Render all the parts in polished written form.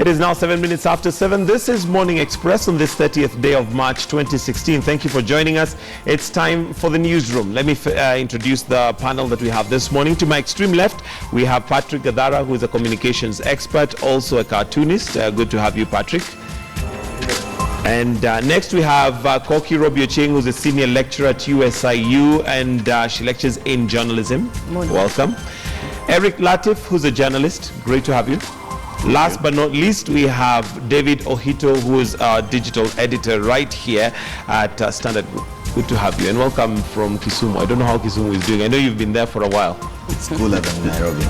It is now 7 minutes after 7. This is Morning Express on this 30th day of March 2016. Thank you for joining us. It's time for the newsroom. Let me introduce the panel that we have this morning. To my extreme left, we have Patrick Gadara, who is a communications expert, also a cartoonist. Good to have you, Patrick. And next we have Koki Robiocheng, who's a senior lecturer at USIU, and she lectures in journalism. Morning. Welcome. Eric Latif, who's a journalist. Great to have you. Last but not least, we have David Ohito, who is our digital editor right here at Standard Group. Good to have you, and welcome from Kisumu. I don't know how Kisumu is doing. I know you've been there for a while. It's cooler than Nairobi.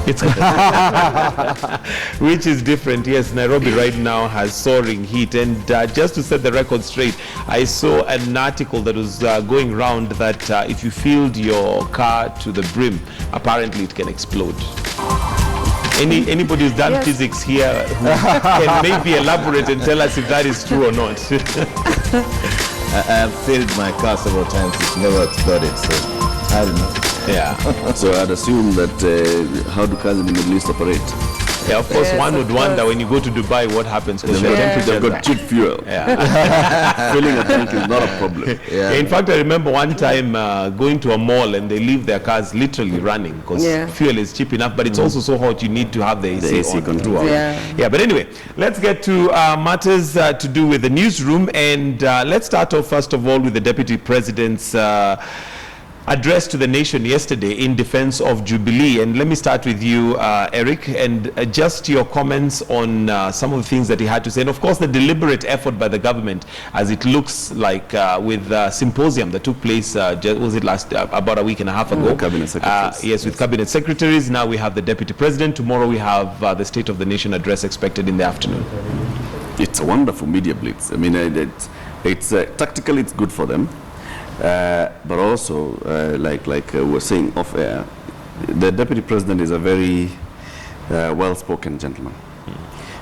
Which is different. Yes, Nairobi right now has soaring heat. And just to set the record straight, I saw an article that was going around that if you filled your car to the brim, apparently it can explode. Anybody who's done physics here who can maybe elaborate and tell us if that is true or not? I have filled my car several times. It's never exploded, so I don't know. Yeah. So I'd assume that how do cars in the Middle East operate? Yeah, of course, one would wonder when you go to Dubai what happens. They've got cheap fuel. Yeah. Filling a tank is not a problem. Yeah. In fact, I remember one time going to a mall and they leave their cars literally running because fuel is cheap enough, but it's also so hot you need to have the AC on throughout. Yeah, but anyway, let's get to matters to do with the newsroom, and let's start off first of all with the Deputy President's address to the nation yesterday in defense of Jubilee. And let me start with you, Eric, and just your comments on some of the things that he had to say. And of course, the deliberate effort by the government, as it looks like with the symposium that took place, was it last, about a week and a half ago? Cabinet secretaries. Yes, with cabinet secretaries. Now we have the Deputy President. Tomorrow we have the State of the Nation address expected in the afternoon. It's a wonderful media blitz. I mean, it's tactically it's good for them. But also, like we're saying off air, the Deputy President is a very well-spoken gentleman.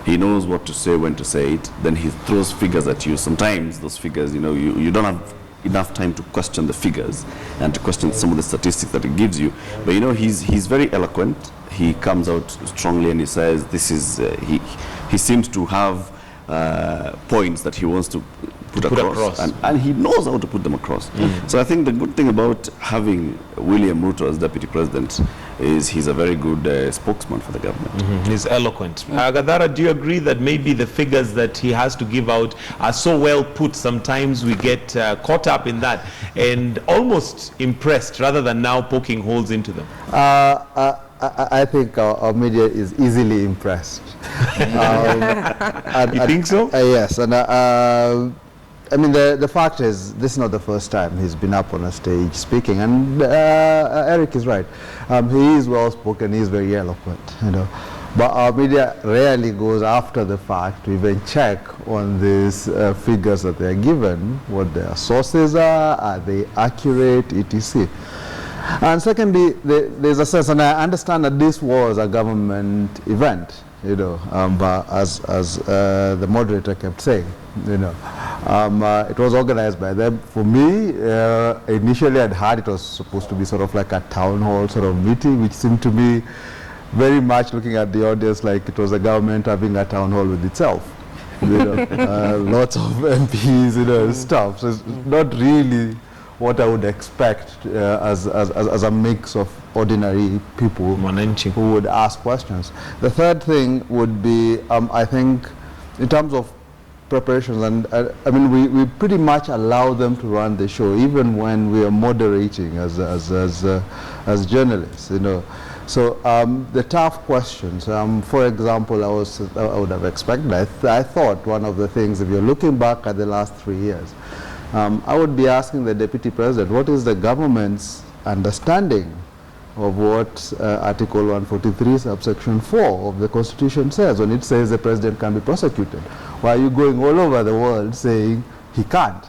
He knows what to say, when to say it. Then he throws figures at you. Sometimes those figures, you don't have enough time to question the figures and to question some of the statistics that he gives you. But he's very eloquent. He comes out strongly and he says this is he seems to have points that he wants to put across. And he knows how to put them across. So I think the good thing about having William Ruto as Deputy President is he's a very good spokesman for the government. He's eloquent. Gadara, do you agree that maybe the figures that he has to give out are so well put, sometimes we get caught up in that and almost impressed rather than now poking holes into them? I think our media is easily impressed. You think so? Yes, and I mean, the fact is, this is not the first time he's been up on a stage speaking, and Eric is right. He is well spoken, he is very eloquent, But our media rarely goes after the fact to even check on these figures that they are given, what their sources are they accurate, etc. And secondly, there's a sense, and I understand that this was a government event, but as the moderator kept saying, it was organized by them. For me, initially I'd heard it was supposed to be sort of like a town hall sort of meeting, which seemed to me very much, looking at the audience, like it was a government having a town hall with itself. Lots of MPs, stuff. So it's not really what I would expect as a mix of ordinary people who would ask questions. The third thing would be, I think, in terms of preparations, and I mean, we pretty much allow them to run the show, even when we are moderating as journalists, So the tough questions, for example, I would have expected, I thought one of the things, if you're looking back at the last 3 years, I would be asking the Deputy President, what is the government's understanding of what Article 143, subsection 4 of the Constitution says, when it says the President can be prosecuted? Why are you going all over the world saying he can't?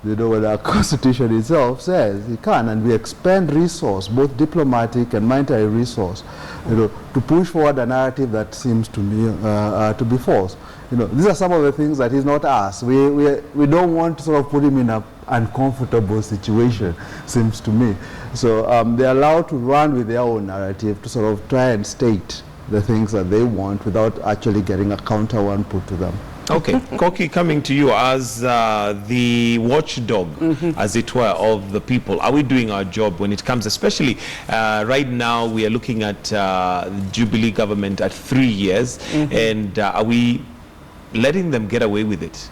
What our Constitution itself says he can, and we expend resource, both diplomatic and monetary resource, to push forward a narrative that seems to me to be false. These are some of the things that he's not asked. We don't want to sort of put him in an uncomfortable situation, seems to me. So they're allowed to run with their own narrative to sort of try and state the things that they want without actually getting a counter one put to them. Okay, Koki, coming to you as the watchdog, as it were, of the people. Are we doing our job when it comes, especially right now we are looking at the Jubilee government at 3 years, and are we letting them get away with it?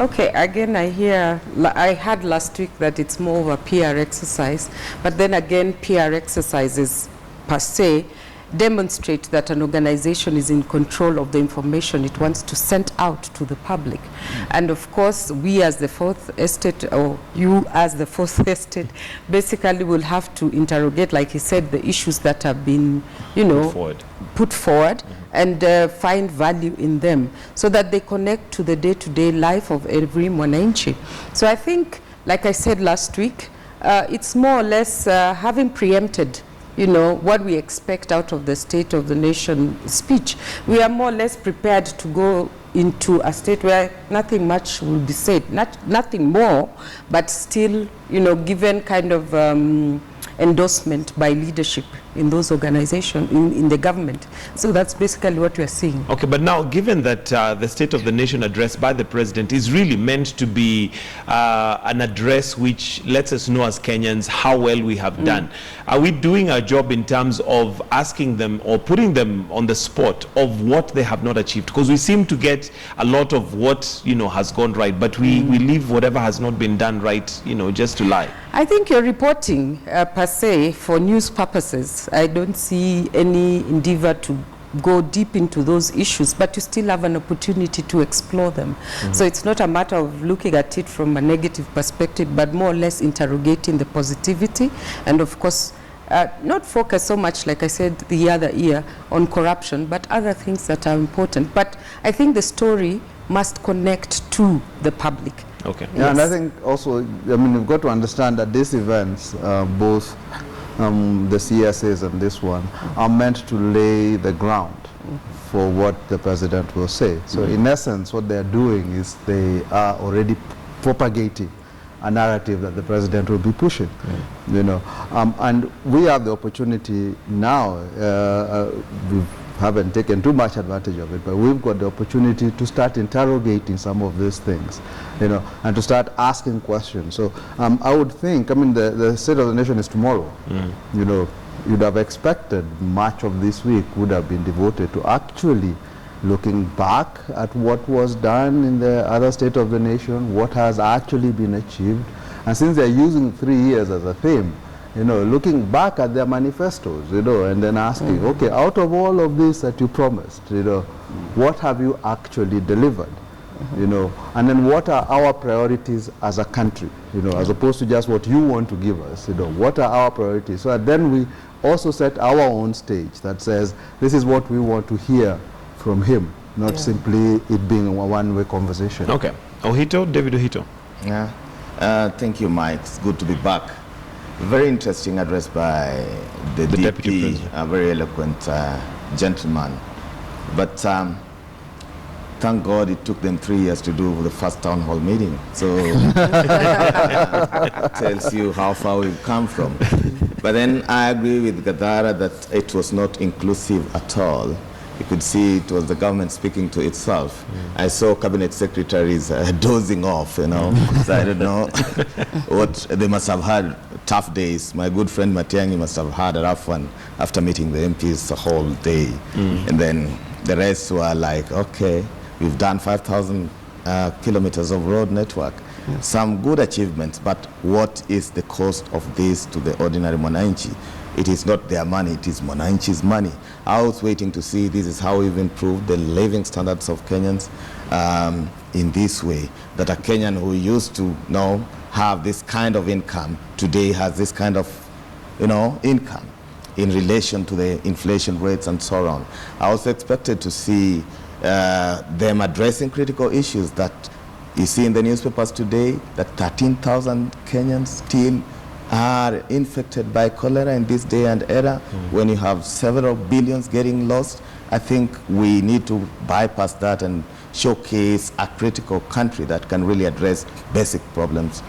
Okay, again, I heard last week that it's more of a PR exercise, but then again, PR exercises per se demonstrate that an organization is in control of the information it wants to send out to the public. And of course, we as the Fourth Estate, or you as the Fourth Estate, basically will have to interrogate, like he said, the issues that have been, put forward and find value in them so that they connect to the day-to-day life of every Mwananchi. So I think, like I said last week, it's more or less having preempted what we expect out of the State of the Nation speech. We are more or less prepared to go into a state where nothing much will be said, nothing more, but still, given kind of endorsement by leadership in those organizations, in the government. So that's basically what we are seeing. Okay, but now, given that the State of the Nation address by the President is really meant to be an address which lets us know as Kenyans how well we have done, are we doing our job in terms of asking them or putting them on the spot of what they have not achieved? Because we seem to get a lot of what, has gone right, but we leave whatever has not been done right, just to lie. I think you're reporting per se for news purposes. I don't see any endeavor to go deep into those issues, but you still have an opportunity to explore them. So it's not a matter of looking at it from a negative perspective, but more or less interrogating the positivity, and of course, not focus so much, like I said the other year, on corruption, but other things that are important. But I think the story must connect to the public. Okay. Yeah, yes. And I think also, you've got to understand that these events, both the CSAs and this one, are meant to lay the ground for what the president will say. So in essence, what they're doing is they are already propagating a narrative that the president will be pushing, and we have the opportunity now, we haven't taken too much advantage of it, but we've got the opportunity to start interrogating some of these things, and to start asking questions. So I would think, the State of the Nation is tomorrow. You'd have expected much of this week would have been devoted to actually looking back at what was done in the other State of the Nation, what has actually been achieved. And since they're using 3 years as a theme, looking back at their manifestos, and then asking, okay, out of all of this that you promised, what have you actually delivered? And then what are our priorities as a country, as opposed to just what you want to give us, what are our priorities? So that then we also set our own stage that says, this is what we want to hear from him, not simply it being a one-way conversation. Okay. Ohito, David Ohito. Yeah. Thank you, Mike. It's good to be back. Very interesting address by the Deputy President. A very eloquent gentleman. But thank God it took them 3 years to do the first town hall meeting. So tells you how far we've come from. But then I agree with Gadara that it was not inclusive at all. You could see it was the government speaking to itself. I saw cabinet secretaries dozing off, So I don't know what they must have had tough days. My good friend Matiang'i must have had a rough one after meeting the MPs the whole day. And then the rest were like, okay, we've done 5,000 kilometers of road network. Some good achievements, but what is the cost of this to the ordinary Mwananchi? It is not their money, it is Mwananchi's money. I was waiting to see this is how we've improved the living standards of Kenyans in this way, that a Kenyan who used to have this kind of income today has this kind of income in relation to the inflation rates and so on. I also expected to see them addressing critical issues that you see in the newspapers today, that 13,000 Kenyans still are infected by cholera in this day and era. When you have several billions getting lost, I think we need to bypass that and showcase a critical country that can really address basic problems.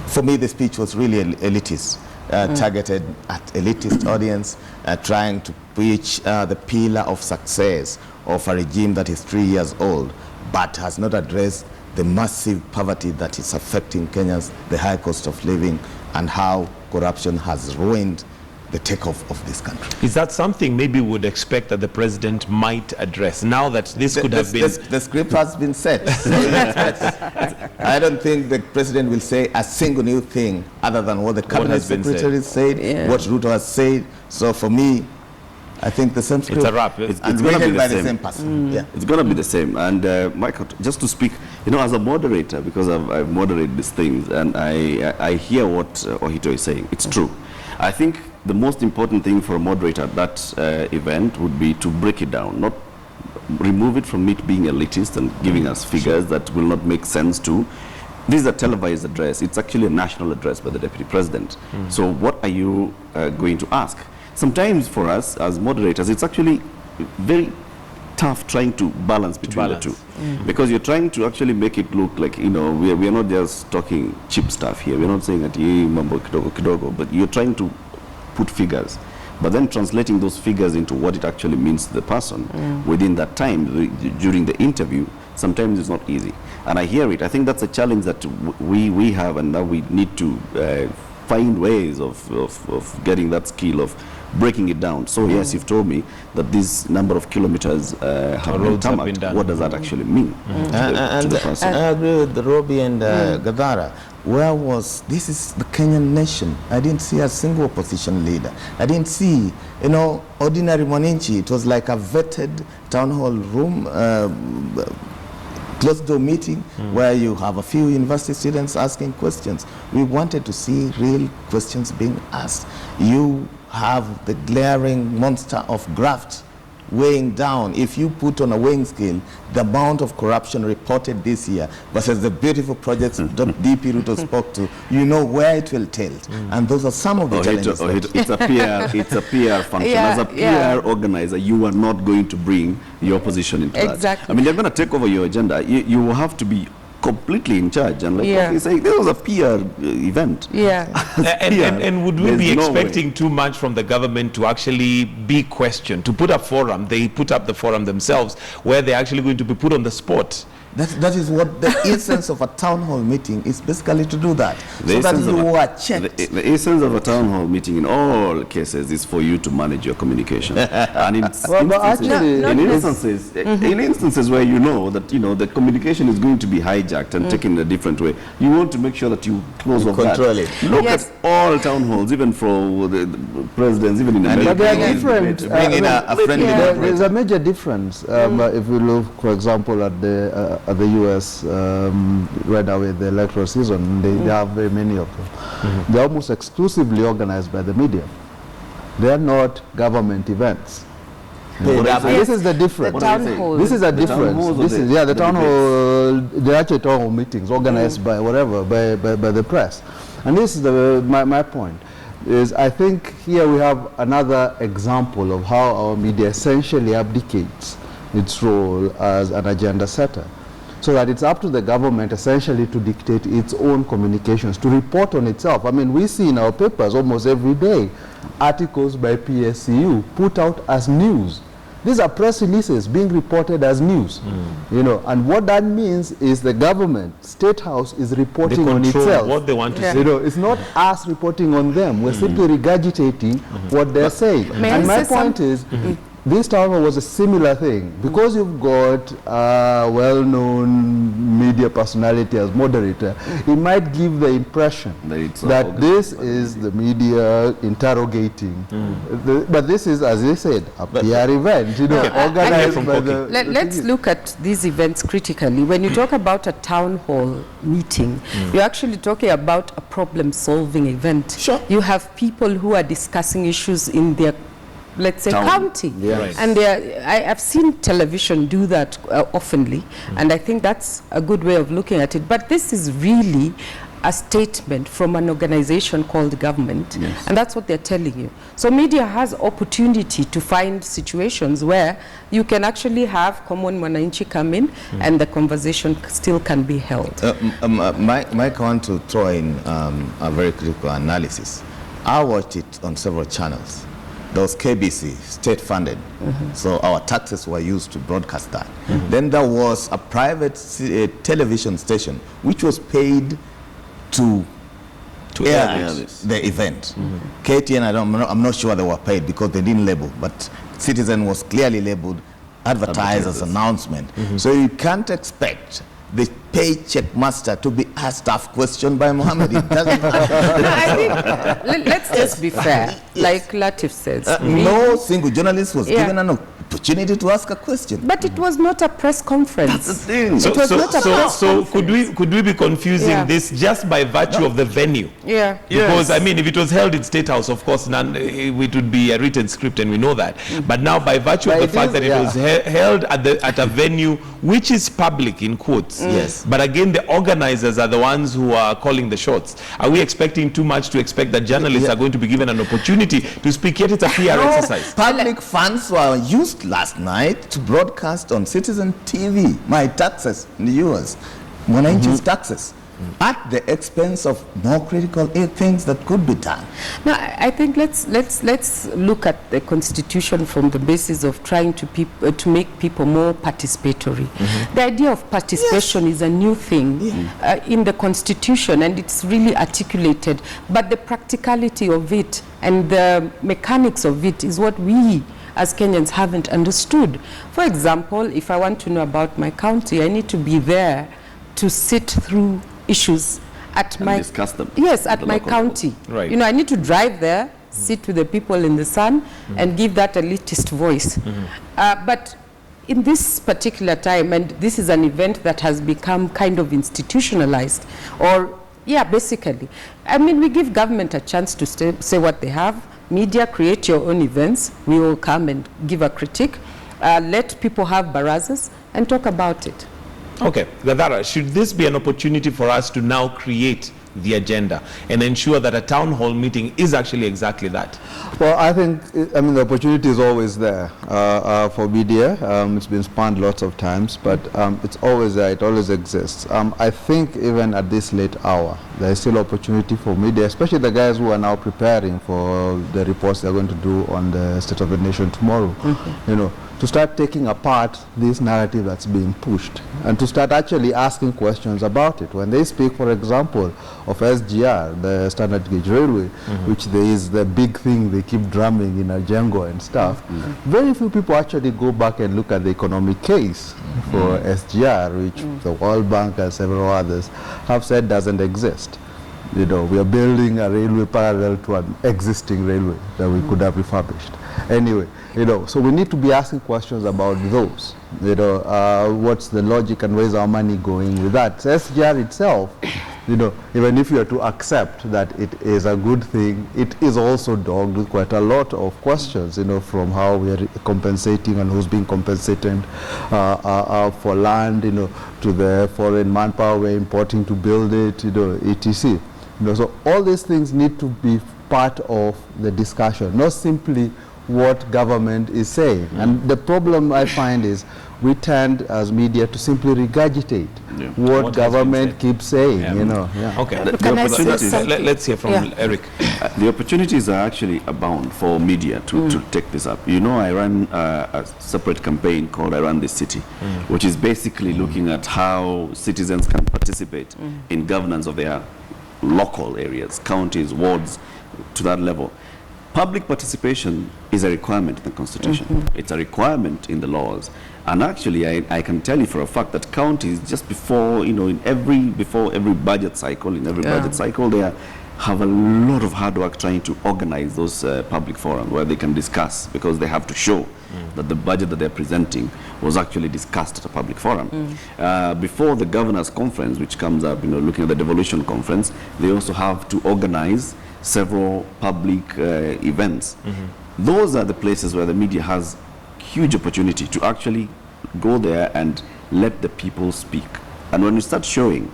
For me, the speech was really elitist. targeted at elitist audience, trying to preach the pillar of success of a regime that is 3 years old, but has not addressed the massive poverty that is affecting Kenyans, the high cost of living, and how corruption has ruined the takeoff of this country. Is that something maybe we would expect that the president might address now that this could have been... The script has been set. So I don't think the president will say a single new thing other than what the cabinet secretary said, what Ruto has said. So for me, I think the same script. It's a wrap. It's written by the same person. Yeah. It's going to be the same. And Michael, just to speak, as a moderator, because I've moderated these things, and I hear what Ohito is saying. It's true. I think the most important thing for a moderator at that event would be to break it down, not remove it from it being elitist and giving us figures that will not make sense to. This is a televised address. It's actually a national address by the deputy president. So what are you going to ask? Sometimes for us as moderators, it's actually very tough trying to balance between the two. Because you're trying to actually make it look like, we are not just talking cheap stuff here. We're not saying that mambo kidogo kidogo, but you're trying to put figures. But then translating those figures into what it actually means to the person within that time, during the interview, sometimes it's not easy. And I hear it. I think that's a challenge that we have, and that we need to find ways of getting that skill of breaking it down. So yes, you've told me that this number of kilometers have been tarmacked. What does that actually mean to the person? I agree with Robbie and Gadara. This is the Kenyan nation. I didn't see a single opposition leader. I didn't see, ordinary Mwananchi. It was like a vetted town hall room, closed door meeting where you have a few university students asking questions. We wanted to see real questions being asked. You have the glaring monster of graft weighing down. If you put on a weighing scale the amount of corruption reported this year versus the beautiful projects DP Ruto spoke to, you know where it will tilt. And those are some of the challenges. It's a PR function. As a PR organizer, you are not going to bring your position into that. I mean, they're going to take over your agenda. You will have to be completely in charge, and like what you say, this was a PR event. And would we be expecting too much from the government to actually be questioned, to put a forum? They put up the forum themselves where they're actually going to be put on the spot. That is what the essence of a town hall meeting is, basically to do that, so that you are checked. The essence of a town hall meeting in all cases is for you to manage your communication. And in instances where you know that the communication is going to be hijacked and taken in a different way, you want to make sure that you close off control it. Look at all town halls, even for the presidents, even in America. But they are different. Bring in a friendly. There's a major difference. If we look, for example, at the U.S. Right now with the electoral season, they have very many of them. They're almost exclusively organized by the media. They're not government events. This is the difference. The town hall. This is a difference. This is the town hall. They're actually town hall meetings organized by by the press. And this is my point. Is I think here we have another example of how our media essentially abdicates its role as an agenda setter, so that it's up to the government essentially to dictate its own communications, to report on itself. I mean, we see in our papers almost every day articles by PSCU put out as news. These are press releases being reported as news, and what that means is the government, State House, is reporting on itself. What they want to say. It's not us reporting on them. We're simply regurgitating what they're saying. And my point is, this town hall was a similar thing. Because you've got a well-known media personality as moderator, it might give the impression that this is the media interrogating. But this is, as they said, a PR event, organized by the... Let's look at these events critically. When you talk about a town hall meeting, you're actually talking about a problem-solving event. Sure. You have people who are discussing issues in their, let's say, county. And I've seen television do that oftenly, and I think that's a good way of looking at it. But this is really a statement from an organization called government, and that's what they're telling you. So media has opportunity to find situations where you can actually have common Mwananchi come in and the conversation still can be held. Mike, I want to throw in a very critical analysis. I watched it on several channels. There was KBC, state-funded, so our taxes were used to broadcast that. Then there was a private television station which was paid to air the event. KTN, I'm not sure they were paid because they didn't label, but Citizen was clearly labeled advertisers announcement. So you can't expect the paycheck master to be asked tough question by Mohammed. It doesn't I think, let's just be fair. Like Latif says. No single journalist was given an opportunity to ask a question. But it was not a press conference. That's the thing. So, it was not a press conference. could we be confusing this just by virtue of the venue? Yeah. Because I mean, if it was held in State House, of course, it would be a written script, and we know that. But now, by virtue of the fact that it was held at a venue which is public in quotes. Yes. But again, the organizers are the ones who are calling the shots. Are we expecting too much to expect that journalists are going to be given an opportunity to speak? Yet it's a PR exercise. Public funds were used last night to broadcast on Citizen TV. My taxes in the US, Mwananchi's taxes, at the expense of more critical things that could be done. Now, I think let's look at the Constitution from the basis of trying to make people more participatory. The idea of participation is a new thing in the Constitution, and it's really articulated. But the practicality of it and the mechanics of it is what we as Kenyans haven't understood. For example, if I want to know about my county, I need to be there to sit through issues at my discuss them. Yes, at my county. Right. You know, I need to drive there, sit with the people in the sun, and give that elitist voice. But in this particular time, and this is an event that has become kind of institutionalized, or basically, I mean, we give government a chance to say what they have. Media, create your own events. We will come and give a critique. Let people have barazas and talk about it. Okay, Gadara, should this be an opportunity for us to now create the agenda and ensure that a town hall meeting is actually exactly that? Well, I think, the opportunity is always there for media. It's been spanned lots of times, but it's always there. It always exists. I think even at this late hour, there is still opportunity for media, especially the guys who are now preparing for the reports they're going to do on the State of the Nation tomorrow. To start taking apart this narrative that's being pushed and to start actually asking questions about it. When they speak, for example, of SGR, the Standard Gauge Railway, which there is the big thing they keep drumming in Ajengo and stuff, very few people actually go back and look at the economic case for SGR, which the World Bank and several others have said doesn't exist. We are building a railway parallel to an existing railway that we could have refurbished. Anyway, so we need to be asking questions about those. What's the logic and where's our money going with that? So SGR itself, even if you are to accept that it is a good thing, it is also dogged with quite a lot of questions, from how we are compensating and who's being compensated for land, to the foreign manpower we're importing to build it, etc. So all these things need to be part of the discussion, not simply what government is saying. And the problem I find is we tend as media to simply regurgitate what government keeps saying. Okay. Let's hear from Eric. The opportunities are actually abound for media to take this up. I ran a separate campaign called I Run This City, which is basically looking at how citizens can participate in governance of their local areas, counties, wards, to that level. Public participation is a requirement in the Constitution. It's a requirement in the laws. And actually, I can tell you for a fact that counties, just before, before every budget cycle, they have a lot of hard work trying to organize those public forums where they can discuss, because they have to show that the budget that they're presenting was actually discussed at a public forum. Before the governor's conference, which comes up, looking at the devolution conference, they also have to organize several public events. Those are the places where the media has huge opportunity to actually go there and let the people speak. And when you start showing,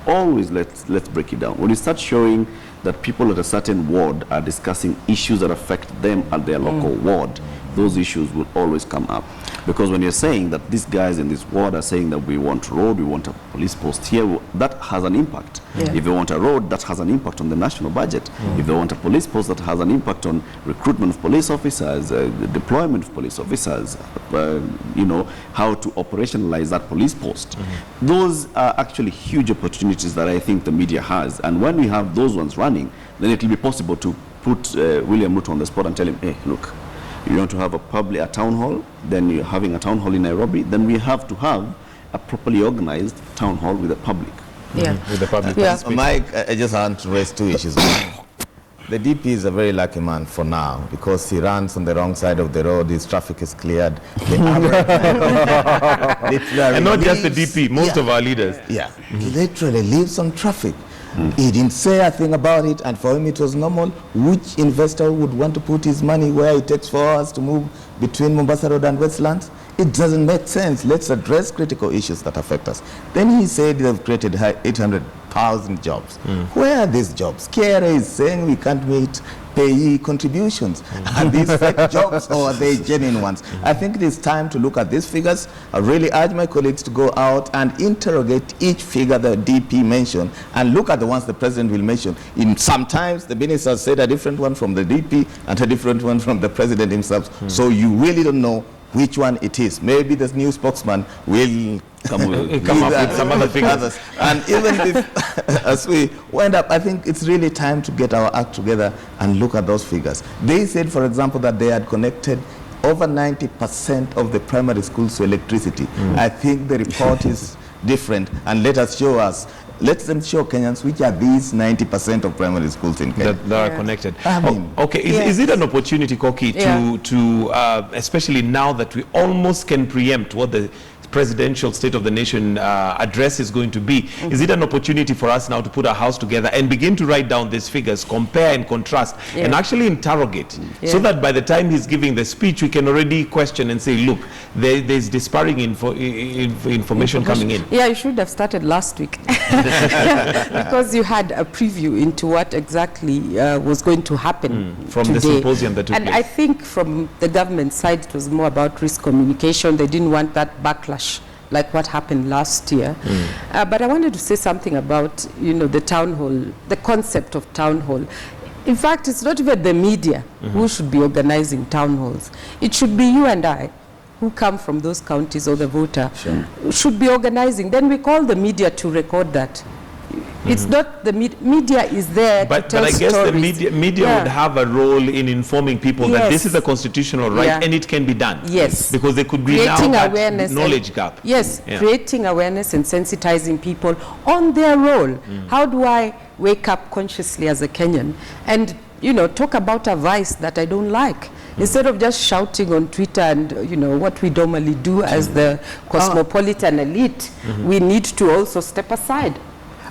always let's break it down. When you start showing that people at a certain ward are discussing issues that affect them at their local ward, those issues will always come up. Because when you're saying that these guys in this ward are saying that we want road, we want a police post here, that has an impact. If they want a road, that has an impact on the national budget. If they want a police post, that has an impact on recruitment of police officers, the deployment of police officers, you know, how to operationalize that police post. Those are actually huge opportunities that I think the media has. And when we have those ones running, then it will be possible to put William Ruto on the spot and tell him, hey, look, you want to have a town hall, then you're having a town hall in Nairobi, then we have to have a properly organized town hall with the public. With the public. Mike, I just want to raise two issues. The DP is a very lucky man for now because he runs on the wrong side of the road, his traffic is cleared. And not just the DP, most of our leaders. He literally lives on traffic. He didn't say a thing about it, and for him it was normal. Which investor would want to put his money where it takes 4 hours to move between Mombasa Road and Westlands? It doesn't make sense. Let's address critical issues that affect us. Then he said they've created 800,000 jobs. Where are these jobs? KRA is saying we can't meet payee contributions. Are these fake jobs or are they genuine ones? I think it is time to look at these figures. I really urge my colleagues to go out and interrogate each figure the DP mentioned and look at the ones the president will mention. Sometimes the minister said a different one from the DP and a different one from the president himself. So you really don't know which one it is. Maybe the new spokesman will come up with some other figures. And even if, as we wind up, I think it's really time to get our act together and look at those figures. They said, for example, that they had connected over 90% of the primary schools to electricity. I think the report is different, and let them show Kenyans which are these 90% of primary schools in Kenya that are connected. Okay, is it an opportunity, Koki, to especially now that we almost can preempt what the presidential State of the Nation address is going to be, is it an opportunity for us now to put our house together and begin to write down these figures, compare and contrast, and actually interrogate, so that by the time he's giving the speech, we can already question and say, look, there's disparaging information coming in. Yeah, you should have started last week because you had a preview into what exactly was going to happen from today. The symposium that took place. I think from the government side, it was more about risk communication. They didn't want that backlash like what happened last year. But I wanted to say something about, the town hall, the concept of town hall. In fact, it's not even the media who should be organizing town halls. It should be you and I, who come from those counties, or the voter, should be organizing. Then we call the media to record that. It's not the media is there to tell I guess stories. the media would have a role in informing people that this is a constitutional right and it can be done. Yes. Because there could be creating now awareness knowledge gap. Yes, creating awareness and sensitizing people on their role. How do I wake up consciously as a Kenyan and, talk about a vice that I don't like? Instead of just shouting on Twitter and, what we normally do as the cosmopolitan elite, we need to also step aside.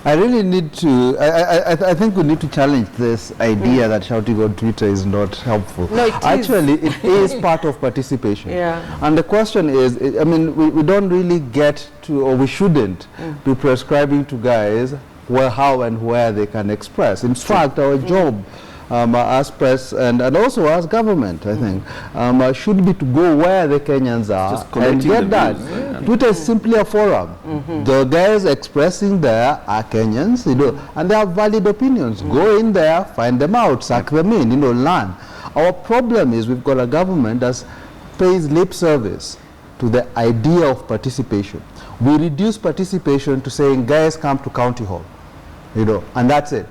I really need to, I think we need to challenge this idea that shouting on Twitter is not helpful. No, it Actually, it is part of participation. Yeah. And the question is, we don't really get to, or we shouldn't be prescribing to guys how and where they can express. In fact, our job as press and also as government, I think, should be to go where the Kenyans are and get that. Twitter is simply a forum. The guys expressing there are Kenyans, and they have valid opinions. Go in there, find them out, suck them in, learn. Our problem is we've got a government that pays lip service to the idea of participation. We reduce participation to saying, guys, come to county hall, and that's it.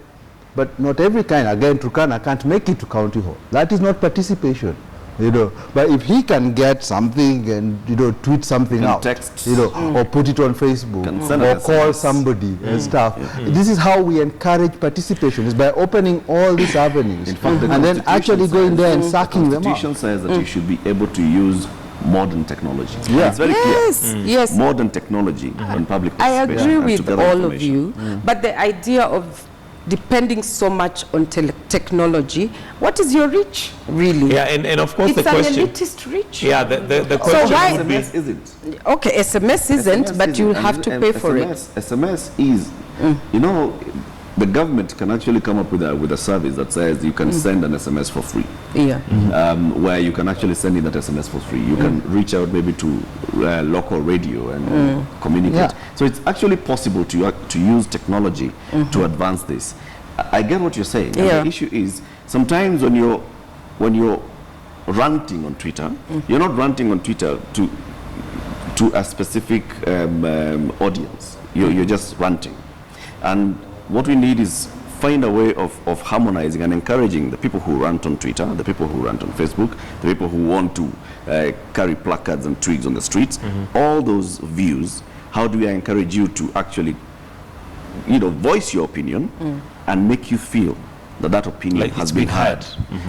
But not every kind. Again, Turkana can't make it to county hall. That is not participation, But if he can get something and tweet something out, text, or put it on Facebook, or call somebody and stuff. This is how we encourage participation: is by opening all these avenues, and then actually going there and sucking them out. The Constitution says that you should be able to use modern technology. It's very clear. Yes. Modern technology on public participation. I agree with all of you, but the idea of depending so much on technology, what is your reach, really? Yeah, and of course it's the question... It's an elitist reach. Yeah, the question so why, would be... SMS isn't. Okay, SMS isn't, but you have to pay for it. SMS is, the government can actually come up with a service that says you can send an SMS for free. Yeah. Where you can actually send in that SMS for free. You can reach out maybe to local radio and communicate. Yeah. So it's actually possible to use technology to advance this. I get what you're saying. And the issue is sometimes when you're ranting on Twitter, you're not ranting on Twitter to a specific audience. You're just ranting. And what we need is find a way of harmonizing and encouraging the people who rant on Twitter, the people who rant on Facebook, the people who want to carry placards and twigs on the streets, all those views. How do I encourage you to actually, voice your opinion and make you feel that opinion like has been heard.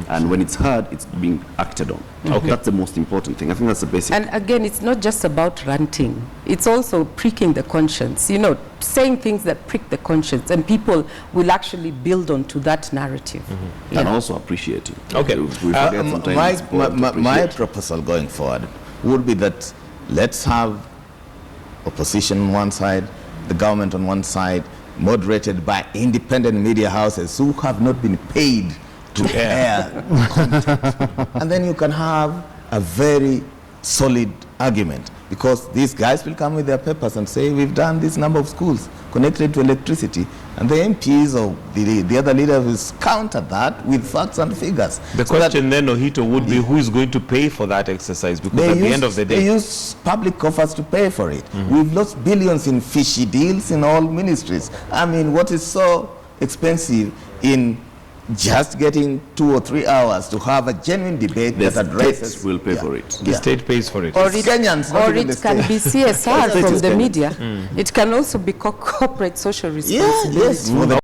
And when it's heard, it's being acted on. Okay. That's the most important thing. I think that's the basic. And again, it's not just about ranting. It's also pricking the conscience, saying things that prick the conscience, and people will actually build onto that narrative. And also appreciating. Okay. We forget sometimes it's important to my appreciate. proposal going forward would be that let's have opposition on one side, the government on one side, moderated by independent media houses who have not been paid to air content. And then you can have a very solid argument, because these guys will come with their papers and say, we've done this number of schools connected to electricity, and the MPs or the other leaders will counter that with facts and figures. The question then, Ohito, would be who is going to pay for that exercise, because at the end of the day... They use public coffers to pay for it. We've lost billions in fishy deals in all ministries. I mean, what is so expensive in just getting 2 or 3 hours to have a genuine debate The that addresses... state will pay for it. The state pays for it. Or it, Kenyans, not or even it the can state. be CSR from the Kenyans. media. It can also be corporate social responsibility. Yes, for the